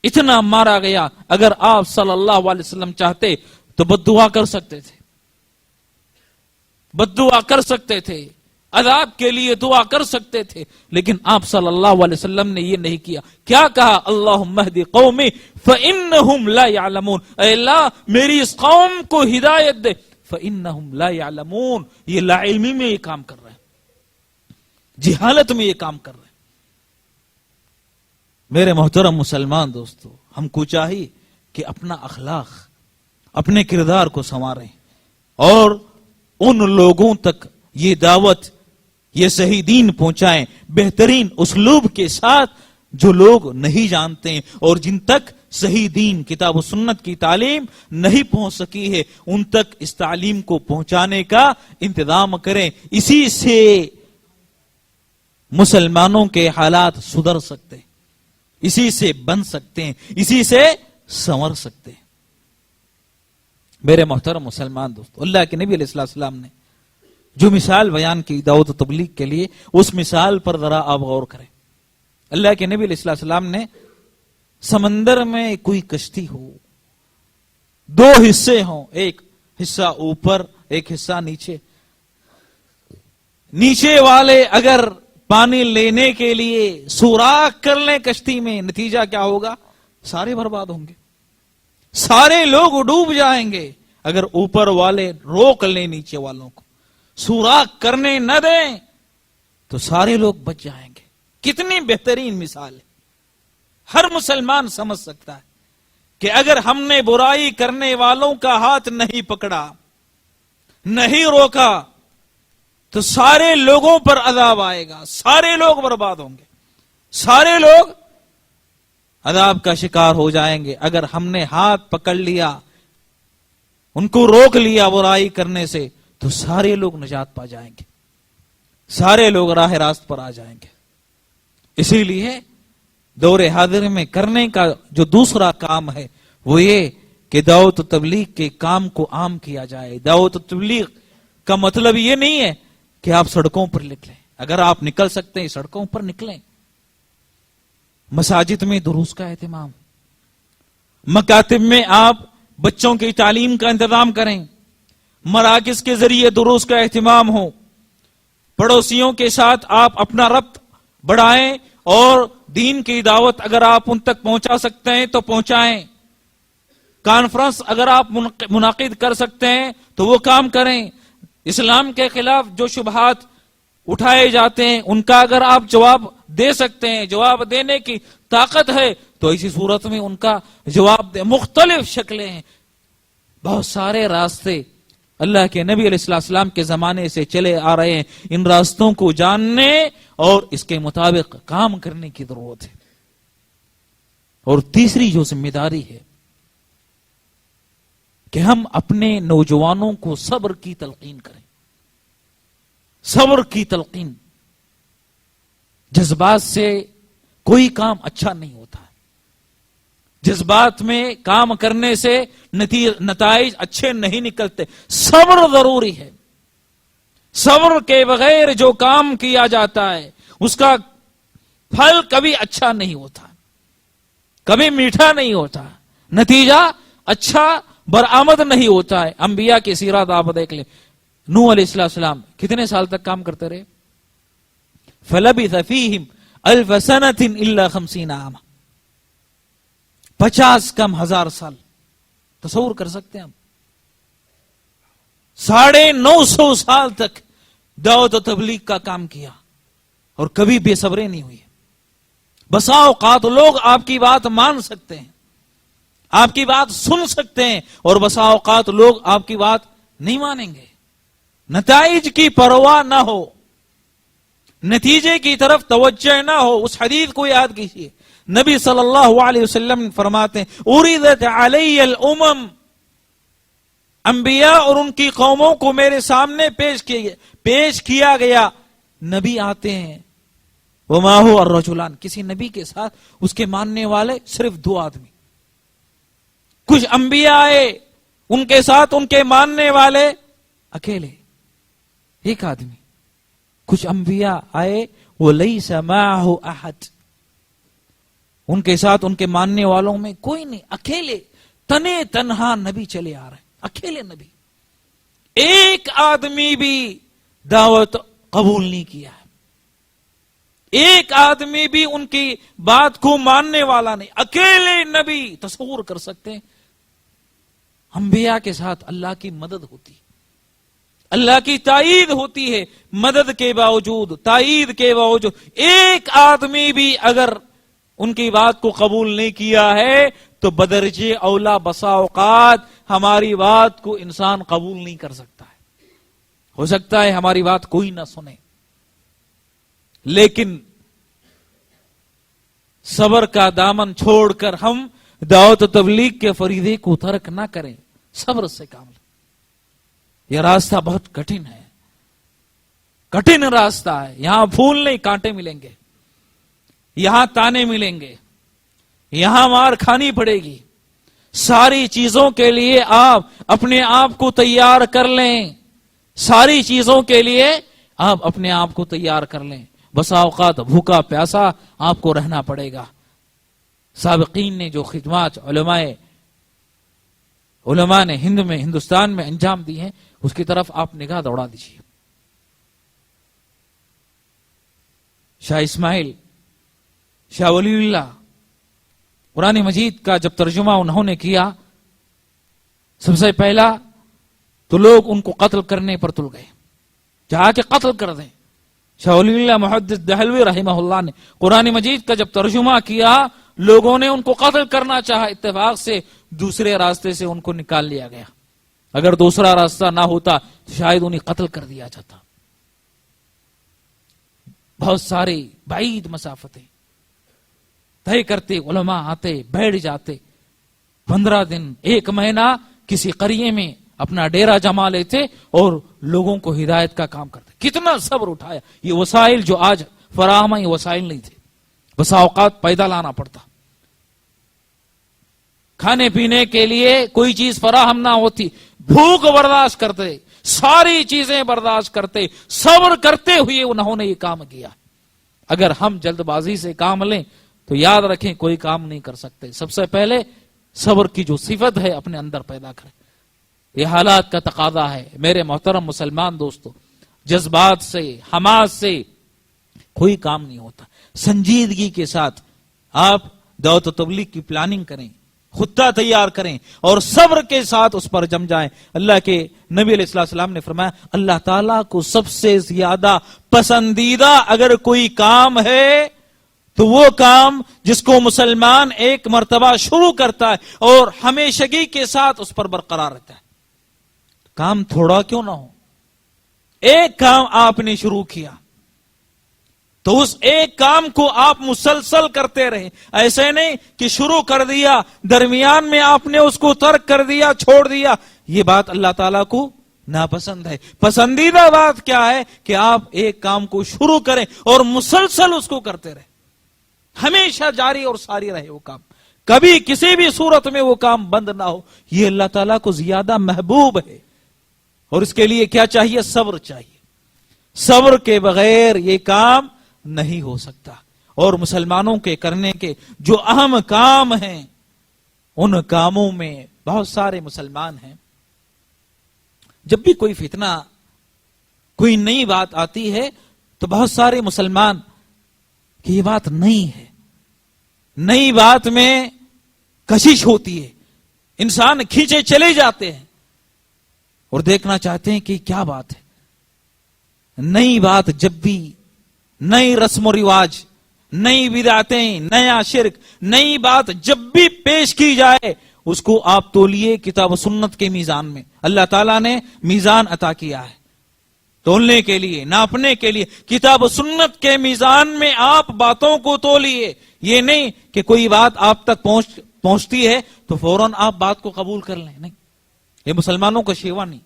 اتنا مارا گیا۔ اگر آپ صلی اللہ علیہ وسلم چاہتے تو بد دعا کر سکتے تھے، بد دعا کر سکتے تھے، عذاب کے لیے دعا کر سکتے تھے، لیکن آپ صلی اللہ علیہ وسلم نے یہ نہیں کیا۔ کیا کہا؟ اللہم اہدی قومی فإنہم لا یعلمون، اے اللہ میری اس قوم کو ہدایت دے، فإنہم لا یعلمون، یہ لا علمی میں یہ کام کر رہے ہیں، جہالت میں یہ کام کر رہے ہیں۔ میرے محترم مسلمان دوستو، ہم کو چاہیے کہ اپنا اخلاق، اپنے کردار کو سنواریں اور ان لوگوں تک یہ دعوت، یہ صحیح دین پہنچائیں بہترین اسلوب کے ساتھ، جو لوگ نہیں جانتے ہیں اور جن تک صحیح دین، کتاب و سنت کی تعلیم نہیں پہنچ سکی ہے، ان تک اس تعلیم کو پہنچانے کا انتظام کریں۔ اسی سے مسلمانوں کے حالات سدھر سکتے ہیں، اسی سے بن سکتے ہیں، اسی سے سنور سکتے ہیں۔ میرے محترم مسلمان دوستو، اللہ کے نبی علیہ السلام نے جو مثال بیان کی دعوت و تبلیغ کے لیے، اس مثال پر ذرا آپ غور کریں۔ اللہ کے نبی علیہ السلام نے سمندر میں کوئی کشتی ہو، دو حصے ہوں، ایک حصہ اوپر، ایک حصہ نیچے، نیچے والے اگر پانی لینے کے لیے سوراخ کر لیں کشتی میں، نتیجہ کیا ہوگا؟ سارے برباد ہوں گے، سارے لوگ ڈوب جائیں گے۔ اگر اوپر والے روک لیں نیچے والوں کو، سوراخ کرنے نہ دیں، تو سارے لوگ بچ جائیں گے۔ کتنی بہترین مثال ہے، ہر مسلمان سمجھ سکتا ہے کہ اگر ہم نے برائی کرنے والوں کا ہاتھ نہیں پکڑا، نہیں روکا، تو سارے لوگوں پر عذاب آئے گا، سارے لوگ برباد ہوں گے، سارے لوگ عذاب کا شکار ہو جائیں گے. اگر ہم نے ہاتھ پکڑ لیا، ان کو روک لیا برائی کرنے سے، تو سارے لوگ نجات پا جائیں گے، سارے لوگ راہ راست پر آ جائیں گے. اسی لیے دور حاضر میں کرنے کا جو دوسرا کام ہے وہ یہ کہ دعوت و تبلیغ کے کام کو عام کیا جائے. دعوت و تبلیغ کا مطلب یہ نہیں ہے کہ آپ سڑکوں پر نکلیں. اگر آپ نکل سکتے ہیں سڑکوں پر نکلیں. مساجد میں دروس کا اہتمام، مکاتب میں آپ بچوں کی تعلیم کا انتظام کریں، مراکز کے ذریعے دروس کا اہتمام ہو، پڑوسیوں کے ساتھ آپ اپنا ربط بڑھائیں اور دین کی دعوت اگر آپ ان تک پہنچا سکتے ہیں تو پہنچائیں. کانفرنس اگر آپ منعقد کر سکتے ہیں تو وہ کام کریں. اسلام کے خلاف جو شبہات اٹھائے جاتے ہیں ان کا اگر آپ جواب دے سکتے ہیں، جواب دینے کی طاقت ہے، تو اسی صورت میں ان کا جواب دیں. مختلف شکلیں ہیں، بہت سارے راستے اللہ کے نبی علیہ السلام کے زمانے سے چلے آ رہے ہیں. ان راستوں کو جاننے اور اس کے مطابق کام کرنے کی ضرورت ہے. اور تیسری جو ذمہ داری ہے کہ ہم اپنے نوجوانوں کو صبر کی تلقین کریں. صبر کی تلقین. جذبات سے کوئی کام اچھا نہیں ہوتا. جذبات میں کام کرنے سے نتائج اچھے نہیں نکلتے. صبر ضروری ہے. صبر کے بغیر جو کام کیا جاتا ہے اس کا پھل کبھی اچھا نہیں ہوتا، کبھی میٹھا نہیں ہوتا، نتیجہ اچھا برآمد نہیں ہوتا ہے. انبیاء کی سیرت آپ دیکھ لیں. نوح علیہ السلام کتنے سال تک کام کرتے رہے؟ فَلَبِثَ فِيهِمْ أَلْفَ سَنَةٍ إِلَّا 50 عام. 50 کم 1000 سال. تصور کر سکتے ہیں ہم؟ 950 سال تک دعوت و تبلیغ کا کام کیا اور کبھی بے صبرے نہیں ہوئی. بسا اوقات لوگ آپ کی بات مان سکتے ہیں، آپ کی بات سن سکتے ہیں، اور بسا اوقات لوگ آپ کی بات نہیں مانیں گے. نتائج کی پرواہ نہ ہو، نتیجے کی طرف توجہ نہ ہو. اس حدیث کو یاد کیجیے. نبی صلی اللہ علیہ وسلم فرماتے ہیں اُرِدَتْ عَلَيَّ الْأُمَمْ، انبیاء اور ان کی قوموں کو میرے سامنے پیش کیا گیا. نبی آتے ہیں وَمَا هُوَ الرَّجُلَانِ، کسی نبی کے ساتھ اس کے ماننے والے صرف 2 آدمی. کچھ انبیاء آئے ان کے ساتھ ان کے ماننے والے اکیلے 1 آدمی. کچھ انبیاء آئے وَلَيْسَ مَعَهُ أَحَدٌ، ان کے ساتھ ان کے ماننے والوں میں کوئی نہیں، اکیلے تنے تنہا نبی چلے آ رہے ہیں. اکیلے نبی، 1 آدمی بھی دعوت قبول نہیں کیا ہے. 1 آدمی بھی ان کی بات کو ماننے والا نہیں. اکیلے نبی. تصور کر سکتے ہیں انبیاء کے ساتھ اللہ کی مدد ہوتی، اللہ کی تائید ہوتی ہے. مدد کے باوجود، تائید کے باوجود 1 آدمی بھی اگر ان کی بات کو قبول نہیں کیا ہے تو بدرجے اولا بسا اوقات ہماری بات کو انسان قبول نہیں کر سکتا ہے. ہو سکتا ہے ہماری بات کوئی نہ سنے، لیکن صبر کا دامن چھوڑ کر ہم دعوت و تبلیغ کے فریضے کو ترک نہ کریں. صبر سے کام لیں. یہ راستہ بہت کٹھن ہے، کٹھن راستہ ہے. یہاں پھول نہیں کانٹے ملیں گے، یہاں تانے ملیں گے، یہاں مار کھانی پڑے گی. ساری چیزوں کے لیے آپ اپنے آپ کو تیار کر لیں. ساری چیزوں کے لیے آپ اپنے آپ کو تیار کر لیں. بسا اوقات بھوکا پیاسا آپ کو رہنا پڑے گا. سابقین نے جو خدمات علماء نے ہندوستان میں انجام دی ہیں اس کی طرف آپ نگاہ دوڑا دیجیے. شاہ اسماعیل، شاہ ولی اللہ، قرآن مجید کا جب ترجمہ انہوں نے کیا سب سے پہلا تو لوگ ان کو قتل کرنے پر تل گئے، جا کے قتل کر دیں. شاہ ولی اللہ محدث دہلوی رحمہ اللہ نے قرآن مجید کا جب ترجمہ کیا لوگوں نے ان کو قتل کرنا چاہا. اتفاق سے دوسرے راستے سے ان کو نکال لیا گیا. اگر دوسرا راستہ نہ ہوتا تو شاید انہیں قتل کر دیا جاتا. بہت ساری بعید مسافتیں طے کرتے، علماء آتے، بیٹھ جاتے، 15 دن 1 مہینہ کسی قریے میں اپنا ڈیرا جما لیتے اور لوگوں کو ہدایت کا کام کرتے. کتنا صبر اٹھایا. یہ وسائل جو آج فراہم ہیں، یہ وسائل نہیں تھے. بسا اوقات پیدا لانا پڑتا، کھانے پینے کے لیے کوئی چیز فراہم نہ ہوتی، بھوک برداشت کرتے، ساری چیزیں برداشت کرتے، صبر کرتے ہوئے انہوں نے یہ کام کیا. اگر ہم جلد بازی سے کام لیں تو یاد رکھیں کوئی کام نہیں کر سکتے. سب سے پہلے صبر کی جو صفت ہے اپنے اندر پیدا کریں. یہ حالات کا تقاضا ہے. میرے محترم مسلمان دوستو، جذبات سے، حماس سے کوئی کام نہیں ہوتا. سنجیدگی کے ساتھ آپ دعوت و تبلیغ کی پلاننگ کریں، خطہ تیار کریں اور صبر کے ساتھ اس پر جم جائیں. اللہ کے نبی علیہ السلام نے فرمایا، اللہ تعالیٰ کو سب سے زیادہ پسندیدہ اگر کوئی کام ہے تو وہ کام جس کو مسلمان ایک مرتبہ شروع کرتا ہے اور ہمیشگی کے ساتھ اس پر برقرار رہتا ہے. کام تھوڑا کیوں نہ ہو، ایک کام آپ نے شروع کیا تو اس ایک کام کو آپ مسلسل کرتے رہے. ایسے نہیں کہ شروع کر دیا، درمیان میں آپ نے اس کو ترک کر دیا، چھوڑ دیا. یہ بات اللہ تعالیٰ کو ناپسند ہے. پسندیدہ بات کیا ہے کہ آپ ایک کام کو شروع کریں اور مسلسل اس کو کرتے رہے، ہمیشہ جاری اور ساری رہے وہ کام، کبھی کسی بھی صورت میں وہ کام بند نہ ہو. یہ اللہ تعالیٰ کو زیادہ محبوب ہے. اور اس کے لیے کیا چاہیے؟ صبر چاہیے. صبر کے بغیر یہ کام نہیں ہو سکتا. اور مسلمانوں کے کرنے کے جو اہم کام ہیں ان کاموں میں بہت سارے مسلمان ہیں، جب بھی کوئی فتنہ، کوئی نئی بات آتی ہے تو بہت سارے مسلمان کہ یہ بات نہیں ہے، نئی بات میں کشش ہوتی ہے، انسان کھینچے چلے جاتے ہیں اور دیکھنا چاہتے ہیں کہ کیا بات ہے. نئی بات جب بھی، نئی رسم و رواج، نئی بدعتیں، نیا شرک، نئی بات جب بھی پیش کی جائے اس کو آپ تولیے کتاب و سنت کے میزان میں. اللہ تعالیٰ نے میزان عطا کیا ہے تولنے کے لیے، ناپنے کے لیے. کتاب و سنت کے میزان میں آپ باتوں کو تولیے. یہ نہیں کہ کوئی بات آپ تک پہنچتی ہے تو فوراً آپ بات کو قبول کر لیں. نہیں، یہ مسلمانوں کا شیوا نہیں،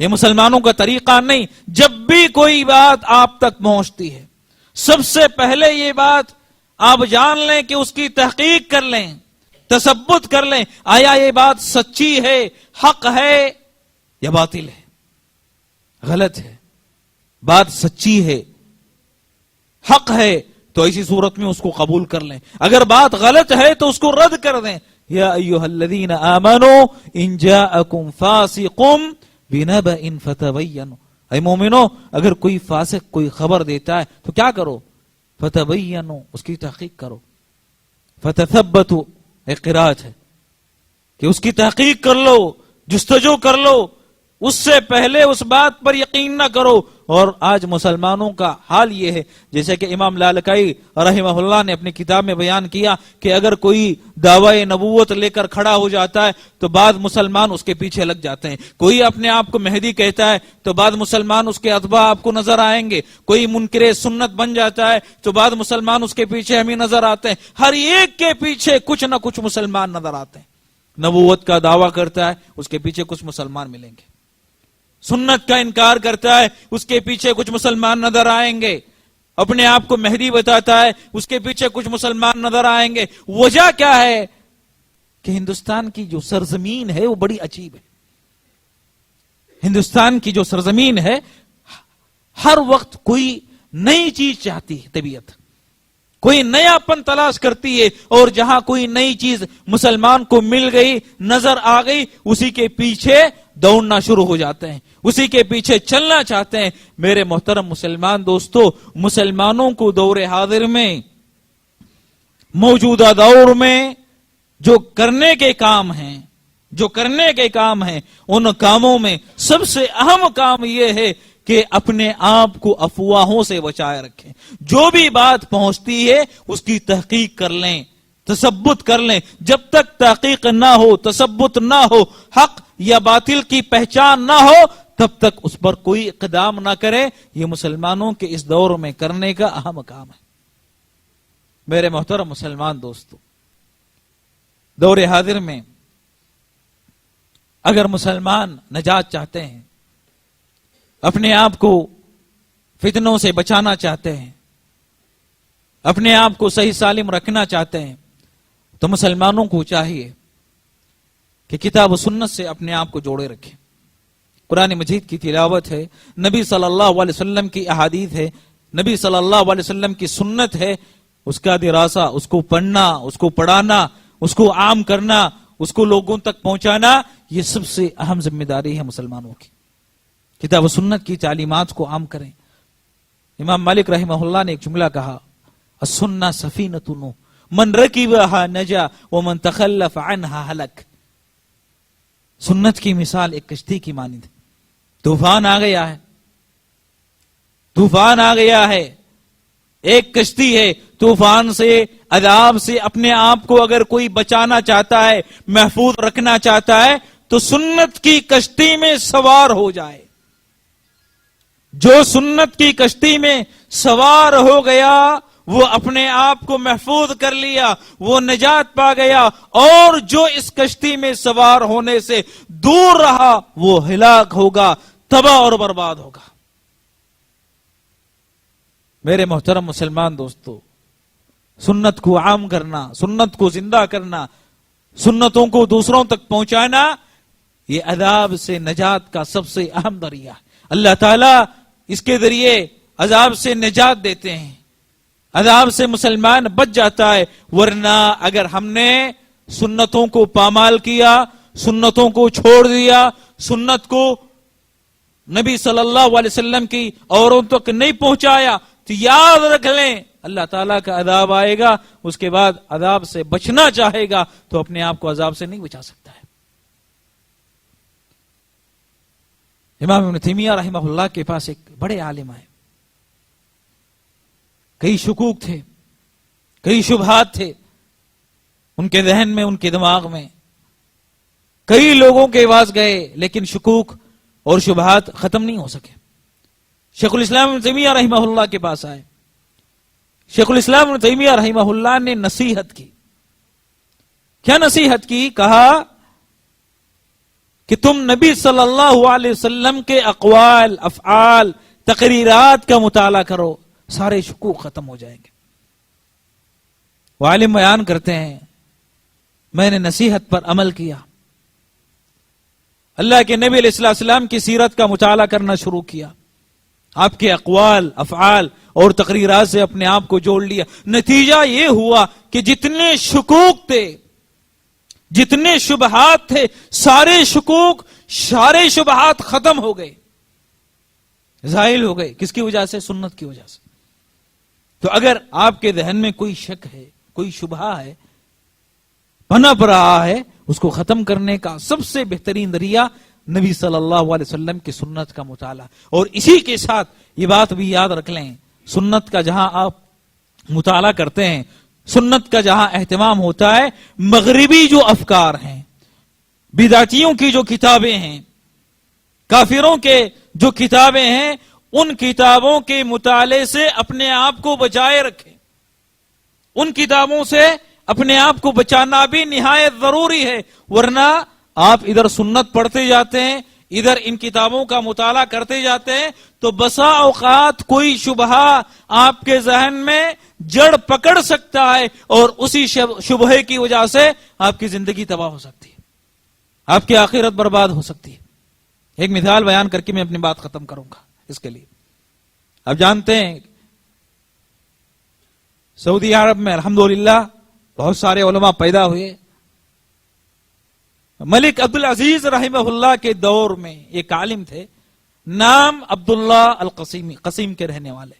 یہ مسلمانوں کا طریقہ نہیں. جب بھی کوئی بات آپ تک پہنچتی ہے سب سے پہلے یہ بات آپ جان لیں کہ اس کی تحقیق کر لیں، تثبت کر لیں. آیا یہ بات سچی ہے، حق ہے یا باطل ہے، غلط ہے؟ بات سچی ہے، حق ہے تو ایسی صورت میں اس کو قبول کر لیں. اگر بات غلط ہے تو اس کو رد کر دیں. یا ایھا الذین آمنوا ان جاءکم فاسق بنبأ فتبینوا، اے مومنو اگر کوئی فاسق کوئی خبر دیتا ہے تو کیا کرو؟ فتبینوا، اس کی تحقیق کرو. فتثبتوا ایک قرات ہے کہ اس کی تحقیق کر لو، جستجو کر لو، اس سے پہلے اس بات پر یقین نہ کرو. اور آج مسلمانوں کا حال یہ ہے، جیسے کہ امام لالکائی رحمہ اللہ نے اپنی کتاب میں بیان کیا کہ اگر کوئی دعوی نبوت لے کر کھڑا ہو جاتا ہے تو بعض مسلمان اس کے پیچھے لگ جاتے ہیں. کوئی اپنے آپ کو مہدی کہتا ہے تو بعض مسلمان اس کے اتباع آپ کو نظر آئیں گے. کوئی منکر سنت بن جاتا ہے تو بعض مسلمان اس کے پیچھے ہمیں نظر آتے ہیں. ہر ایک کے پیچھے کچھ نہ کچھ مسلمان نظر آتے ہیں. نبوت کا دعویٰ کرتا ہے اس کے پیچھے کچھ مسلمان ملیں گے، سنت کا انکار کرتا ہے اس کے پیچھے کچھ مسلمان نظر آئیں گے، اپنے آپ کو مہدی بتاتا ہے اس کے پیچھے کچھ مسلمان نظر آئیں گے. وجہ کیا ہے کہ ہندوستان کی جو سرزمین ہے وہ بڑی عجیب ہے. ہندوستان کی جو سرزمین ہے ہر وقت کوئی نئی چیز چاہتی ہے، طبیعت کوئی نیا پن تلاش کرتی ہے، اور جہاں کوئی نئی چیز مسلمان کو مل گئی، نظر آ گئی، اسی کے پیچھے دوڑنا شروع ہو جاتے ہیں، اسی کے پیچھے چلنا چاہتے ہیں. میرے محترم مسلمان دوستو، مسلمانوں کو دور حاضر میں، موجودہ دور میں جو کرنے کے کام ہیں ان کاموں میں سب سے اہم کام یہ ہے کہ اپنے آپ کو افواہوں سے بچائے رکھیں. جو بھی بات پہنچتی ہے اس کی تحقیق کر لیں، تثبت کر لیں. جب تک تحقیق نہ ہو، تثبت نہ ہو، حق یا باطل کی پہچان نہ ہو، تب تک اس پر کوئی اقدام نہ کرے. یہ مسلمانوں کے اس دور میں کرنے کا اہم کام ہے. میرے محترم مسلمان دوستو، دور حاضر میں اگر مسلمان نجات چاہتے ہیں، اپنے آپ کو فتنوں سے بچانا چاہتے ہیں، اپنے آپ کو صحیح سالم رکھنا چاہتے ہیں، تو مسلمانوں کو چاہیے کہ کتاب و سنت سے اپنے آپ کو جوڑے رکھیں۔ قرآن مجید کی تلاوت ہے، نبی صلی اللہ علیہ وسلم کی احادیث ہے، نبی صلی اللہ علیہ وسلم کی سنت ہے، اس کا دراسہ، اس کو پڑھنا، اس کو پڑھانا، اس کو عام کرنا، اس کو لوگوں تک پہنچانا، یہ سب سے اہم ذمہ داری ہے مسلمانوں کی۔ کتاب و سنت کی تعلیمات کو عام کریں۔ امام مالک رحمہ اللہ نے ایک جملہ کہا، السنہ سفینۃ نوح من رکبہا نجا ومن تخلف عنہا ہلک۔ سنت کی مثال ایک کشتی کی مانند ہے۔ طوفان آ گیا ہے، طوفان آ گیا ہے، ایک کشتی ہے، طوفان سے، عذاب سے اپنے آپ کو اگر کوئی بچانا چاہتا ہے، محفوظ رکھنا چاہتا ہے، تو سنت کی کشتی میں سوار ہو جائے۔ جو سنت کی کشتی میں سوار ہو گیا وہ اپنے آپ کو محفوظ کر لیا، وہ نجات پا گیا، اور جو اس کشتی میں سوار ہونے سے دور رہا وہ ہلاک ہوگا، تباہ اور برباد ہوگا۔ میرے محترم مسلمان دوستو، سنت کو عام کرنا، سنت کو زندہ کرنا، سنتوں کو دوسروں تک پہنچانا، یہ عذاب سے نجات کا سب سے اہم ذریعہ ہے۔ اللہ تعالیٰ اس کے ذریعے عذاب سے نجات دیتے ہیں، عذاب سے مسلمان بچ جاتا ہے۔ ورنہ اگر ہم نے سنتوں کو پامال کیا، سنتوں کو چھوڑ دیا، سنت کو نبی صلی اللہ علیہ وسلم کی اوروں تک نہیں پہنچایا، تو یاد رکھ لیں اللہ تعالیٰ کا عذاب آئے گا۔ اس کے بعد عذاب سے بچنا چاہے گا تو اپنے آپ کو عذاب سے نہیں بچا سکتا ہے۔ امام ابن تیمیہ رحمہ اللہ کے پاس ایک بڑے عالم آئے، کئی شکوک تھے، کئی شبہات تھے ان کے ذہن میں، ان کے دماغ میں، کئی لوگوں کے پاس گئے لیکن شکوک اور شبہات ختم نہیں ہو سکے۔ شیخ الاسلام ابن تیمیہ رحمہ اللہ کے پاس آئے، شیخ الاسلام ابن تیمیہ رحمہ اللہ نے نصیحت کی۔ کیا نصیحت کی؟ کہا کہ تم نبی صلی اللہ علیہ وسلم کے اقوال، افعال، تقریرات کا مطالعہ کرو، سارے شکوک ختم ہو جائیں گے۔ وہ عالم بیان کرتے ہیں، میں نے نصیحت پر عمل کیا، اللہ کے نبی علیہ السلام کی سیرت کا مطالعہ کرنا شروع کیا، آپ کے اقوال، افعال اور تقریرات سے اپنے آپ کو جوڑ لیا۔ نتیجہ یہ ہوا کہ جتنے شکوک تھے، جتنے شبہات تھے، سارے شکوک، سارے شبہات ختم ہو گئے، زائل ہو گئے۔ کس کی وجہ سے؟ سنت کی وجہ سے۔ تو اگر آپ کے ذہن میں کوئی شک ہے، کوئی شبہہ ہے، پنپ رہا ہے، اس کو ختم کرنے کا سب سے بہترین ذریعہ نبی صلی اللہ علیہ وسلم کی سنت کا مطالعہ۔ اور اسی کے ساتھ یہ بات بھی یاد رکھ لیں، سنت کا جہاں آپ مطالعہ کرتے ہیں، سنت کا جہاں اہتمام ہوتا ہے، مغربی جو افکار ہیں، بدعتیوں کی جو کتابیں ہیں، کافروں کے جو کتابیں ہیں، ان کتابوں کے مطالعے سے اپنے آپ کو بچائے رکھیں۔ ان کتابوں سے اپنے آپ کو بچانا بھی نہایت ضروری ہے، ورنہ آپ ادھر سنت پڑھتے جاتے ہیں، ادھر ان کتابوں کا مطالعہ کرتے جاتے ہیں، تو بسا اوقات کوئی شبہہ آپ کے ذہن میں جڑ پکڑ سکتا ہے، اور اسی شبہے کی وجہ سے آپ کی زندگی تباہ ہو سکتی ہے، آپ کی آخرت برباد ہو سکتی ہے۔ ایک مثال بیان کر کے میں اپنی بات ختم کروں گا۔ اس کے لیے آپ جانتے ہیں سعودی عرب میں الحمدللہ بہت سارے علماء پیدا ہوئے۔ ملک عبدالعزیز رحمہ اللہ کے دور میں ایک عالم تھے، نام عبداللہ القسیمی، قسیم کے رہنے والے،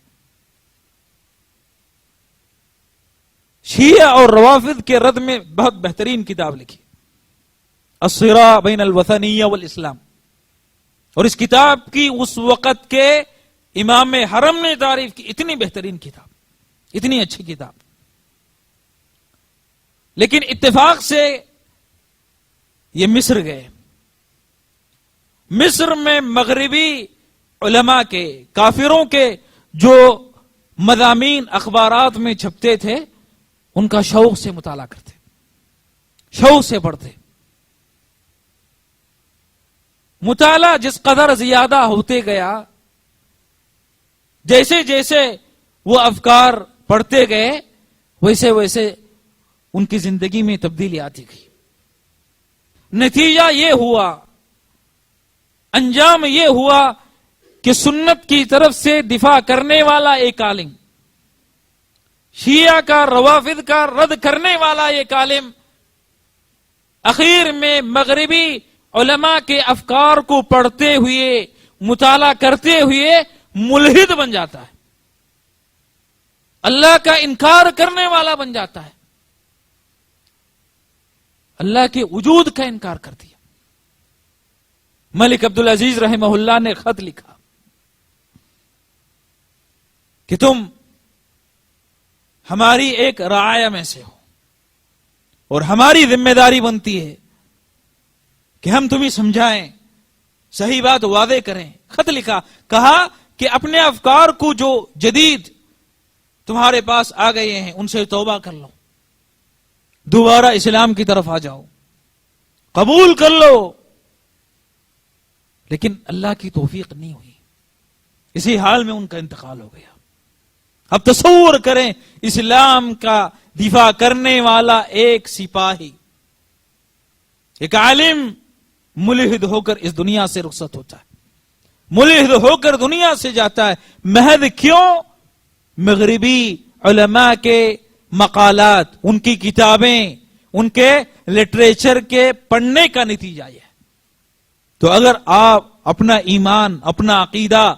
شیعہ اور روافض کے رد میں بہت بہترین کتاب لکھی، الصراع بین الوثنیہ والاسلام۔ اور اس کتاب کی اس وقت کے امام حرم نے تعریف کی، اتنی بہترین کتاب، اتنی اچھی کتاب۔ لیکن اتفاق سے یہ مصر گئے۔ مصر میں مغربی علماء کے، کافروں کے جو مضامین اخبارات میں چھپتے تھے، ان کا شوق سے مطالعہ کرتے، شوق سے پڑھتے. مطالعہ جس قدر زیادہ ہوتے گیا، جیسے جیسے وہ افکار پڑھتے گئے، ویسے ویسے ان کی زندگی میں تبدیلی آتی گئی. نتیجہ یہ ہوا، انجام یہ ہوا کہ سنت کی طرف سے دفاع کرنے والا ایک عالم، شیعہ کا روافض کا رد کرنے والا ایک عالم، اخیر میں مغربی علماء کے افکار کو پڑھتے ہوئے، مطالعہ کرتے ہوئے ملحد بن جاتا ہے، اللہ کا انکار کرنے والا بن جاتا ہے، اللہ کے وجود کا انکار کر دیا. ملک عبدالعزیز رحمہ اللہ نے خط لکھا کہ تم ہماری ایک رعایا میں سے ہو اور ہماری ذمہ داری بنتی ہے کہ ہم تمہیں سمجھائیں، صحیح بات واضح کریں. خط لکھا، کہا کہ اپنے افکار کو جو جدید تمہارے پاس آ گئے ہیں ان سے توبہ کر لو، دوبارہ اسلام کی طرف آ جاؤ، قبول کر لو. لیکن اللہ کی توفیق نہیں ہوئی، اسی حال میں ان کا انتقال ہو گیا. اب تصور کریں، اسلام کا دفاع کرنے والا ایک سپاہی، ایک عالم ملحد ہو کر اس دنیا سے رخصت ہوتا ہے، ملحد ہو کر دنیا سے جاتا ہے. محض کیوں؟ مغربی علماء کے مقالات، ان کی کتابیں، ان کے لٹریچر کے پڑھنے کا نتیجہ یہ ہے. تو اگر آپ اپنا ایمان، اپنا عقیدہ،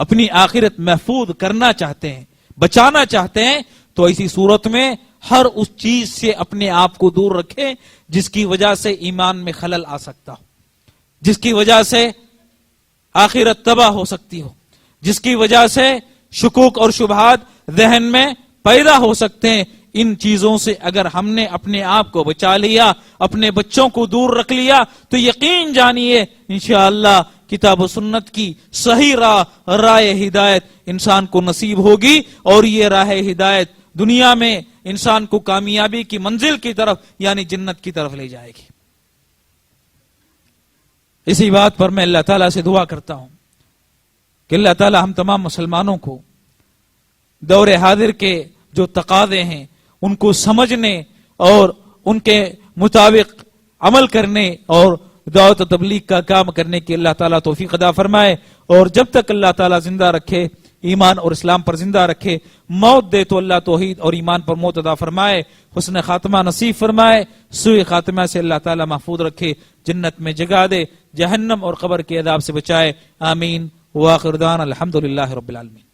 اپنی آخرت محفوظ کرنا چاہتے ہیں، بچانا چاہتے ہیں، تو ایسی صورت میں ہر اس چیز سے اپنے آپ کو دور رکھیں جس کی وجہ سے ایمان میں خلل آ سکتا ہو، جس کی وجہ سے آخرت تباہ ہو سکتی ہو، جس کی وجہ سے شکوک اور شبہات ذہن میں پیدا ہو سکتے ہیں. ان چیزوں سے اگر ہم نے اپنے آپ کو بچا لیا، اپنے بچوں کو دور رکھ لیا، تو یقین جانیے انشاءاللہ کتاب و سنت کی صحیح راہ ہدایت انسان کو نصیب ہوگی، اور یہ راہ ہدایت دنیا میں انسان کو کامیابی کی منزل کی طرف یعنی جنت کی طرف لے جائے گی. اسی بات پر میں اللہ تعالیٰ سے دعا کرتا ہوں کہ اللہ تعالیٰ ہم تمام مسلمانوں کو دور حاضر کے جو تقاضے ہیں ان کو سمجھنے اور ان کے مطابق عمل کرنے اور دعوت و تبلیغ کا کام کرنے کی اللہ تعالیٰ توفیق عطا فرمائے. اور جب تک اللہ تعالیٰ زندہ رکھے، ایمان اور اسلام پر زندہ رکھے، موت دے تو اللہ توحید اور ایمان پر موت عطا فرمائے، حسن خاتمہ نصیب فرمائے، سوء خاتمہ سے اللہ تعالیٰ محفوظ رکھے، جنت میں جگہ دے، جہنم اور قبر کے عذاب سے بچائے. آمین. وآخر دعوانا الحمدللہ رب العالمین.